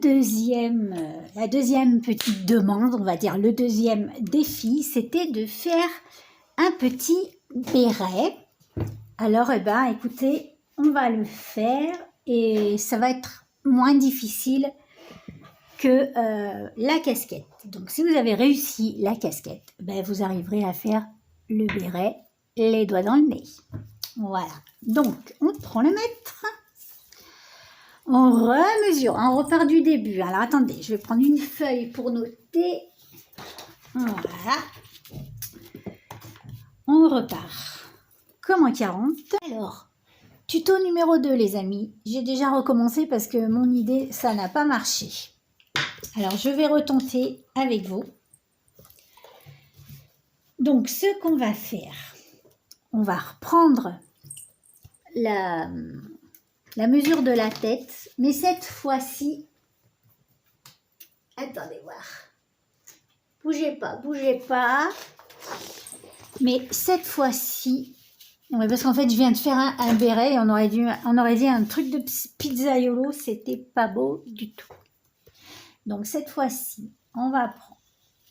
la deuxième petite demande, on va dire le deuxième défi, c'était de faire un petit béret. Alors, écoutez, on va le faire et ça va être moins difficile que la casquette. Donc, si vous avez réussi la casquette, vous arriverez à faire le béret, les doigts dans le nez. Voilà. Donc, on prend le mètre. On remesure, on repart du début. Alors, attendez, je vais prendre une feuille pour noter. Voilà. On repart comme en 40. Alors, tuto numéro 2, les amis. J'ai déjà recommencé parce que mon idée, ça n'a pas marché. Alors, je vais retenter avec vous. Donc, ce qu'on va faire, on va reprendre la mesure de la tête, mais cette fois-ci, attendez voir, bougez pas, mais cette fois-ci, parce qu'en fait je viens de faire un béret et on aurait dit un truc de pizzaiolo, c'était pas beau du tout. Donc cette fois-ci, on va prendre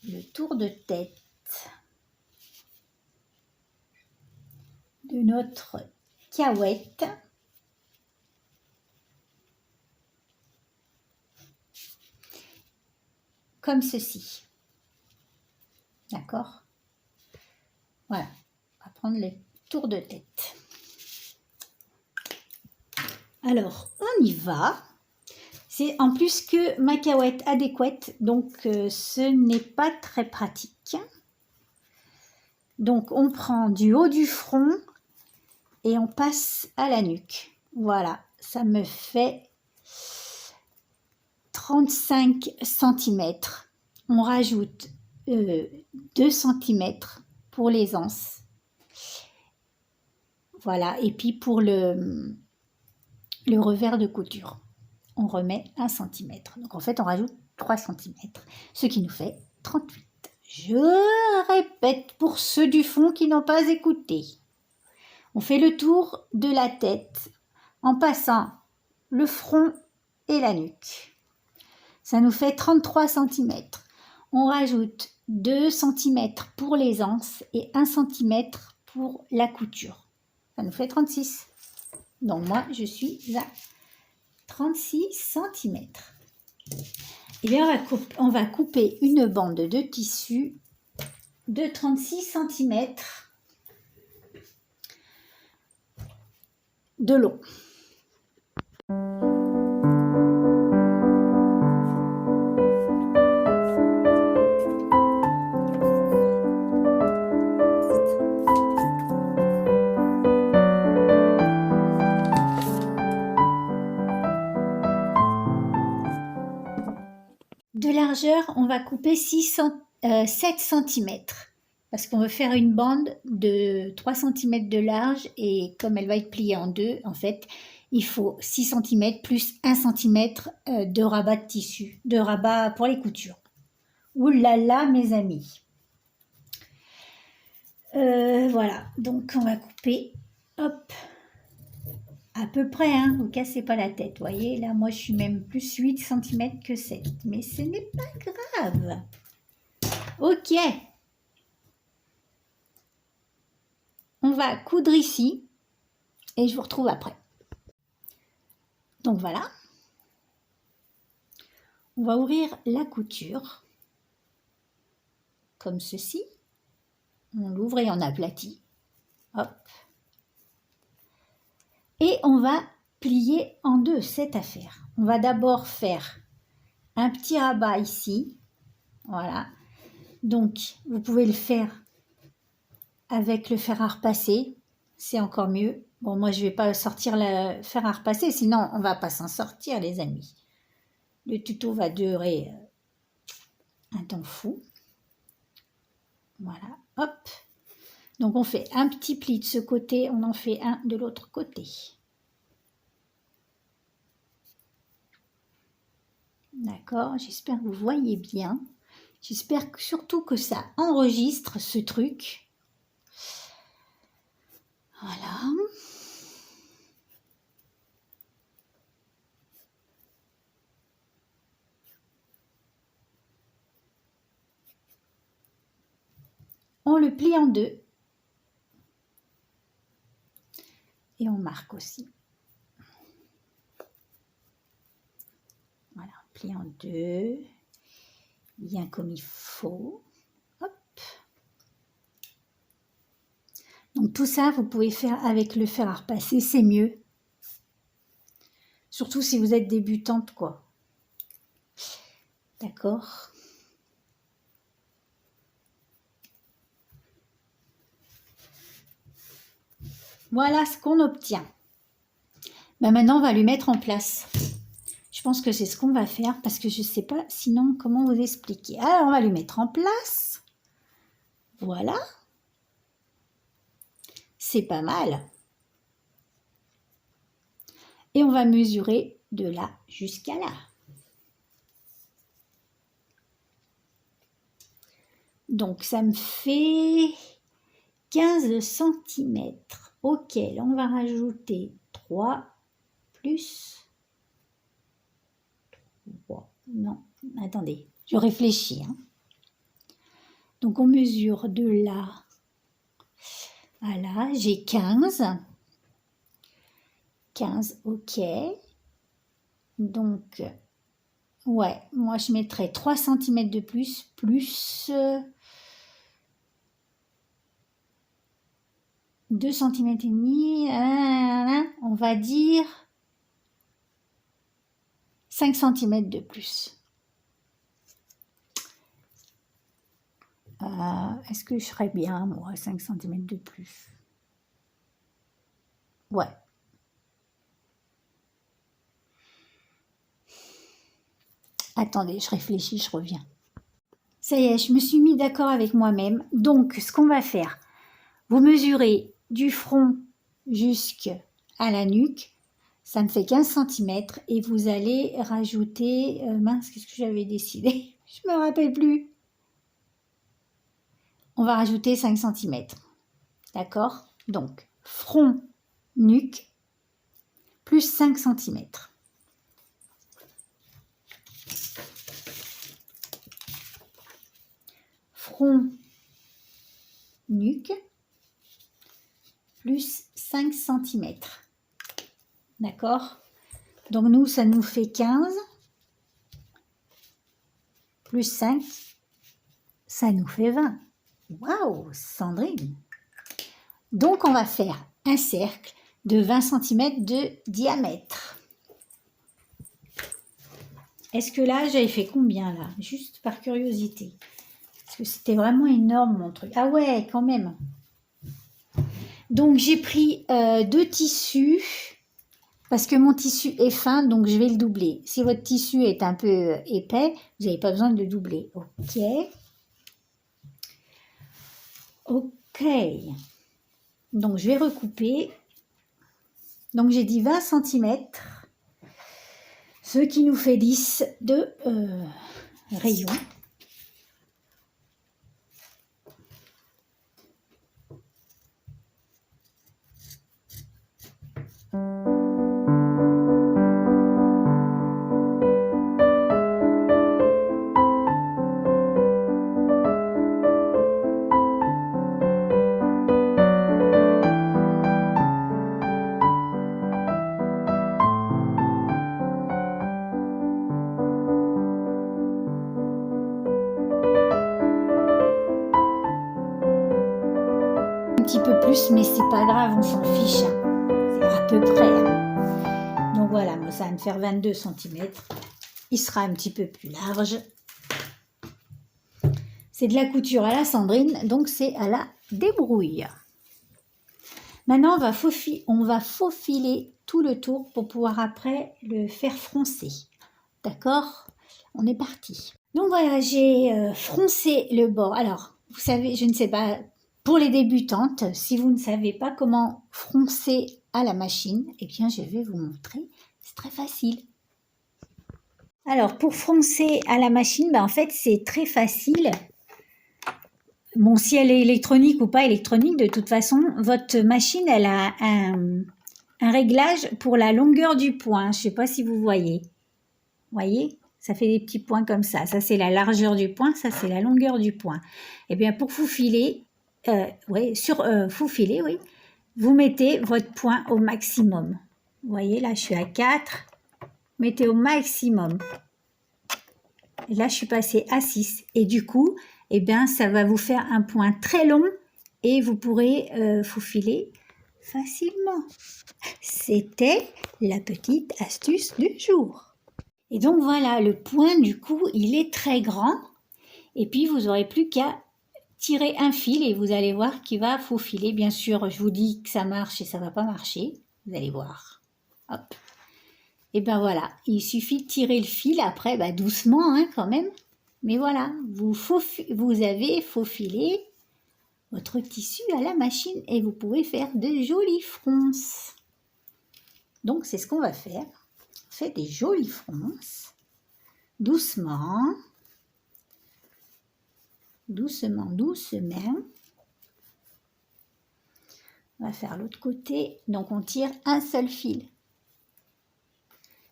le tour de tête de notre cahuète. Comme ceci. D'accord? Voilà. On va prendre le tour de tête. Alors, on y va. C'est en plus que ma cahuète adéquate, donc ce n'est pas très pratique. Donc, on prend du haut du front et on passe à la nuque. Voilà, ça me fait 35 cm. On rajoute 2 cm pour les anses. Voilà, et puis pour le revers de couture, on remet 1 cm. Donc en fait, on rajoute 3 cm, ce qui nous fait 38. Je répète pour ceux du fond qui n'ont pas écouté. On fait le tour de la tête en passant le front et la nuque. Ça nous fait 33 cm. On rajoute 2 cm pour les anses et 1 cm pour la couture. Ça nous fait 36. Donc moi, je suis à 36 cm. Et bien, on va couper une bande de tissu de 36 cm de long. De largeur, on va couper 7 cm parce qu'on veut faire une bande de 3 cm de large et comme elle va être pliée en deux, en fait, il faut 6 cm plus 1 cm de rabat de tissu, de rabat pour les coutures. Ouh là là, mes amis. Voilà, donc on va couper, hop, à peu près, hein, vous cassez pas la tête, vous voyez, là moi je suis même plus 8 cm que 7, mais ce n'est pas grave. Ok, on va coudre ici et je vous retrouve après. Donc voilà, on va ouvrir la couture comme ceci, on l'ouvre et on aplatit, hop, et on va plier en deux cette affaire. On va d'abord faire un petit rabat ici, voilà, donc vous pouvez le faire avec le fer à repasser, c'est encore mieux. Bon, moi je vais pas sortir le fer à repasser, sinon on va pas s'en sortir les amis. Le tuto va durer un temps fou. Voilà, hop. Donc on fait un petit pli de ce côté, on en fait un de l'autre côté. D'accord, j'espère que vous voyez bien. J'espère surtout que ça enregistre ce truc. Voilà. On le plie en deux. Et on marque aussi. Voilà, on plie en deux. Bien comme il faut. Hop. Donc tout ça, vous pouvez faire avec le fer à repasser, c'est mieux. Surtout si vous êtes débutante, quoi. D'accord? Voilà ce qu'on obtient. Ben maintenant, on va lui mettre en place. Je pense que c'est ce qu'on va faire parce que je ne sais pas sinon comment vous expliquer. Alors, on va lui mettre en place. Voilà. C'est pas mal. Et on va mesurer de là jusqu'à là. Donc, ça me fait 15 cm auquel on va rajouter 3 plus 3. Non, attendez, je réfléchis. Hein. Donc, on mesure de là à là. J'ai 15. 15, ok. Donc, ouais, moi je mettrais 3 cm de plus 2 cm et demi, on va dire 5 cm de plus. Est-ce que je ferais bien, moi, 5 cm de plus? Ouais. Attendez, je réfléchis, je reviens. Ça y est, je me suis mis d'accord avec moi-même. Donc, ce qu'on va faire, vous mesurez du front jusqu'à la nuque. Ça me fait 15 cm et vous allez rajouter... mince, qu'est-ce que j'avais décidé? Je me rappelle plus. On va rajouter 5 cm. D'accord? Donc, front, nuque, plus 5 cm. Front, nuque, plus 5 cm. D'accord? Donc, nous, ça nous fait 15. Plus 5, ça nous fait 20. Waouh, Sandrine! Donc, on va faire un cercle de 20 cm de diamètre. Est-ce que là, j'avais fait combien là? Juste par curiosité. Parce que c'était vraiment énorme mon truc. Ah ouais, quand même. Donc, j'ai pris 2 tissus. Parce que mon tissu est fin, donc je vais le doubler. Si votre tissu est un peu épais, vous n'avez pas besoin de le doubler. Ok. Ok. Donc, je vais recouper. Donc, j'ai dit 20 cm. Ce qui nous fait 10 de rayon. Un petit peu plus, mais c'est pas grave, on s'en fiche. Hein. C'est à peu près. Hein. Donc voilà, moi, ça va me faire 22 cm. Il sera un petit peu plus large. C'est de la couture à la Sandrine, donc c'est à la débrouille. Maintenant, on va faufiler tout le tour pour pouvoir après le faire froncer. D'accord? On est parti. Donc voilà, j'ai froncé le bord. Alors, vous savez, je ne sais pas, pour les débutantes, si vous ne savez pas comment froncer à la machine, eh bien, je vais vous montrer. C'est très facile. Alors, pour froncer à la machine, en fait, c'est très facile. Bon, si elle est électronique ou pas électronique, de toute façon, votre machine, elle a un réglage pour la longueur du point. Je ne sais pas si vous voyez. Vous voyez? Ça fait des petits points comme ça. Ça, c'est la largeur du point. Ça, c'est la longueur du point. Eh bien, pour faufiler, oui, sur faufiler, oui, vous mettez votre point au maximum. Vous voyez, là, je suis à 4. Mettez au maximum. Et là, je suis passée à 6. Et du coup, eh bien, ça va vous faire un point très long et vous pourrez faufiler facilement. C'était la petite astuce du jour. Et donc, voilà, le point, du coup, il est très grand. Et puis, vous n'aurez plus qu'à tirer un fil et vous allez voir qu'il va faufiler. Bien sûr, je vous dis que ça marche et ça ne va pas marcher. Vous allez voir. Hop. Et ben voilà, il suffit de tirer le fil. Après, bah, doucement hein, quand même. Mais voilà, vous avez faufilé votre tissu à la machine et vous pouvez faire de jolies fronces. Donc, c'est ce qu'on va faire. On fait des jolies fronces. Doucement. Doucement, doucement. On va faire l'autre côté. Donc, on tire un seul fil.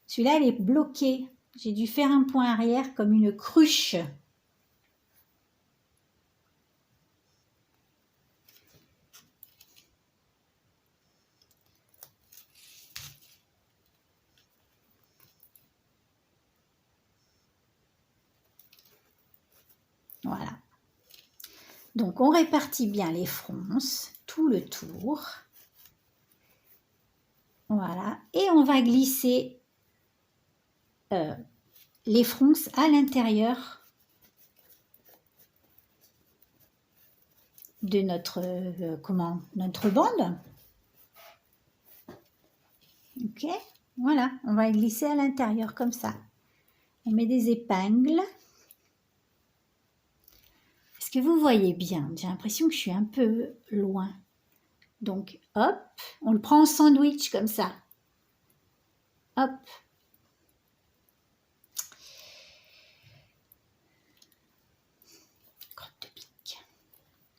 Celui-là, il est bloqué. J'ai dû faire un point arrière comme une cruche. Voilà. Donc, on répartit bien les fronces, tout le tour. Voilà. Et on va glisser les fronces à l'intérieur de notre, notre bande. Ok. Voilà. On va glisser à l'intérieur comme ça. On met des épingles. Est-ce que vous voyez bien? J'ai l'impression que je suis un peu loin. Donc, hop, on le prend en sandwich comme ça. Hop. Crotte de pique.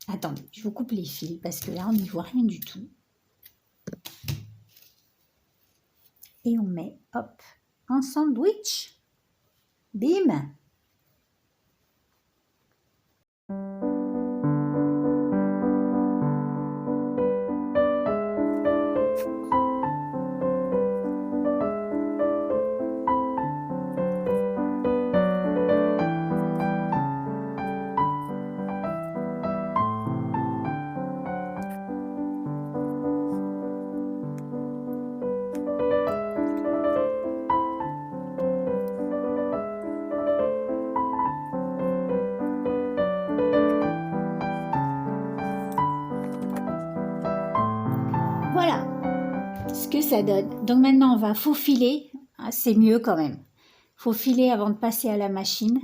Attendez, je vous coupe les fils parce que là, on n'y voit rien du tout. Et on met, hop, un sandwich. Bim! Voilà ce que ça donne. Donc maintenant, on va faufiler. C'est mieux quand même. Faufiler avant de passer à la machine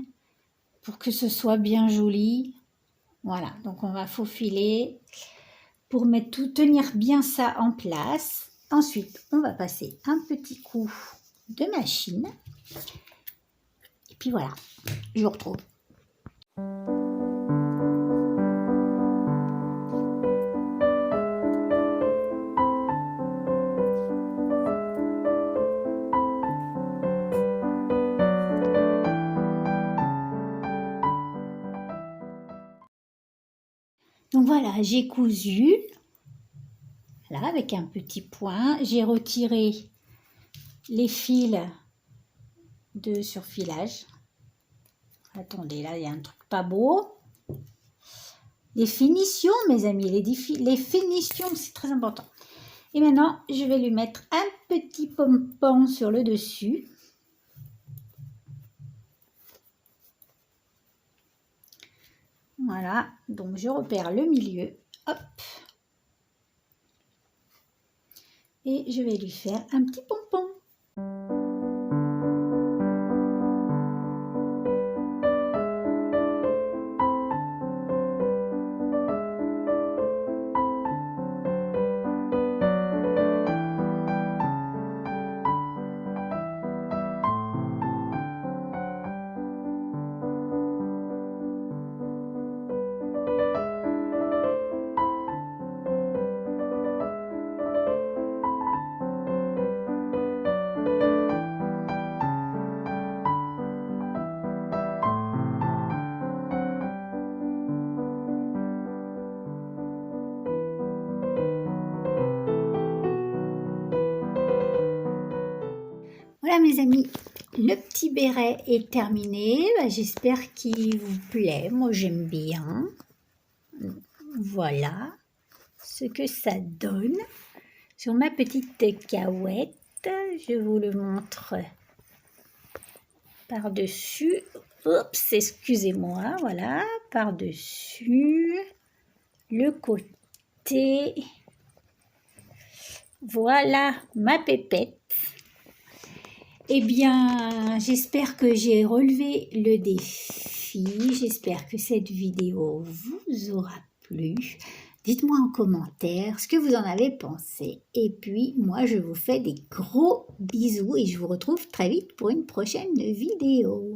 pour que ce soit bien joli. Voilà, donc on va faufiler pour tenir bien ça en place. Ensuite, on va passer un petit coup de machine. Et puis voilà, je vous retrouve. Donc voilà, j'ai cousu, là avec un petit point, j'ai retiré les fils de surfilage. Attendez, là il y a un truc pas beau. Les finitions, mes amis, les finitions, c'est très important. Et maintenant, je vais lui mettre un petit pompon sur le dessus. Voilà, donc je repère le milieu, hop. Et je vais lui faire un petit pompon. Voilà mes amis, le petit béret est terminé. J'espère qu'il vous plaît. Moi j'aime bien. Voilà ce que ça donne. Sur ma petite cahuète, je vous le montre par-dessus. Oups, excusez-moi. Voilà, par-dessus le côté. Voilà ma pépette. Eh bien, j'espère que j'ai relevé le défi. J'espère que cette vidéo vous aura plu. Dites-moi en commentaire ce que vous en avez pensé. Et puis, moi, je vous fais des gros bisous et je vous retrouve très vite pour une prochaine vidéo.